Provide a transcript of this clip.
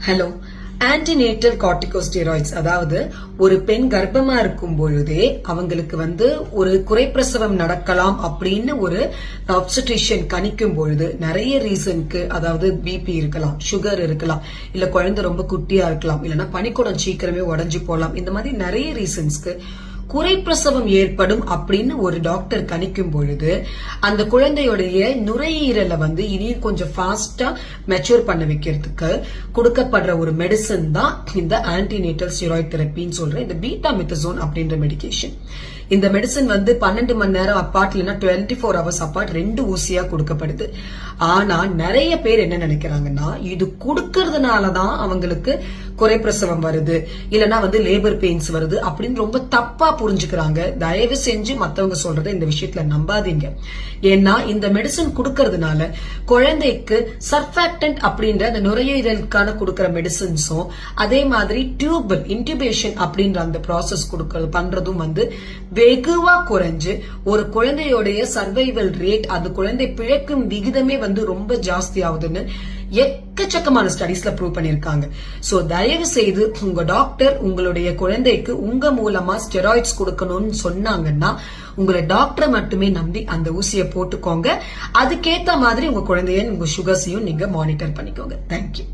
Hello. Antenatal கார்டிகோஸ்டெராய்ட்ஸ், அதாவது ஒரு பெண் கர்ப்பமா இருக்கும் பொழுதே அவங்களுக்கு ஒரு குறைப்பிரசவம் நடக்கலாம் அப்படின்னு ஒரு ஆப்ஸ்டட்ரிஷியன் கணிக்கும் பொழுது நிறைய ரீசனுக்கு, அதாவது பிபி இருக்கலாம், சுகர் இருக்கலாம், இல்ல குழந்தை ரொம்ப குட்டியா இருக்கலாம், இல்லைன்னா பனிக்கூடம் சீக்கிரமே உடஞ்சு போலாம், இந்த மாதிரி நிறைய ரீசன்ஸ்க்கு குறைப்பிரசவம் ஏற்படும் அப்படின்னு ஒரு டாக்டர் கணிக்கும் பொழுது அந்த குழந்தையுடைய நுரையீரலை இனியும் கொஞ்சம் ஃபாஸ்டா மெச்சூர் பண்ண வைக்கிறதுக்கு கொடுக்கப்படுற ஒரு மெடிசன் தான் இந்த ஆன்டிநேட்டல் ஸ்டெராய்ட் தெரப்பின்னு சொல்ற இந்த பீட்டாமெத்தசோன் அப்படின்ற மெடிகேஷன். இந்த மெடிசன் 12 மணி நேரம் அப்பார்ட் இல்லைன்னா 24 ஹவர்ஸ் அப்பார்ட் 2 ஊசியா கொடுக்கப்படுது. ஆனா நிறைய பேர் என்ன நினைக்கிறாங்கன்னா, இது கொடுக்கறதுனாலதான் அவங்களுக்கு குறைப்பிரசவம் வருது, இல்லைன்னா லேபர் பெயின்ஸ் வருது அப்படின்னு ரொம்ப தப்பா புரிஞ்சுக்கிறாங்க. தயவு செஞ்சு மத்தவங்க சொல்றதை இந்த விஷயத்துல நம்பாதீங்க. ஏன்னா இந்த மெடிசன் கொடுக்கறதுனால குழந்தைக்கு சர்ஃபாக்டன்ட் அப்படின்ற அந்த நுரையீரலுக்கான கொடுக்கற மெடிசன்ஸும், அதே மாதிரி டியூபல் இன்டியூபேஷன் அப்படின்ற அந்த ப்ராசஸ் பண்றதும் வெகுவா குறைஞ்சு ஒரு குழந்தையோடைய சர்வைவல் ரேட், அது குழந்தை பிழைக்கும் விகிதமே ரொம்ப ஜாஸ்தி ஆகுதுன்னு எக்கச்சக்கமான ஸ்டடீஸ்ல ப்ரூவ் பண்ணிருக்காங்க. சோ தயவு செய்து உங்க டாக்டர் உங்களுடைய குழந்தைக்கு உங்க மூலமா ஸ்டெராய்ட்ஸ் கொடுக்கணும்னு சொன்னாங்கன்னா உங்களை டாக்டரை மட்டுமே நம்பி அந்த ஊசியை போட்டுக்கோங்க. அதுக்கேத்த மாதிரி உங்க குழந்தைய உங்க சுகர்ஸையும் நீங்க மானிட்டர் பண்ணிக்கோங்க. தேங்க்யூ.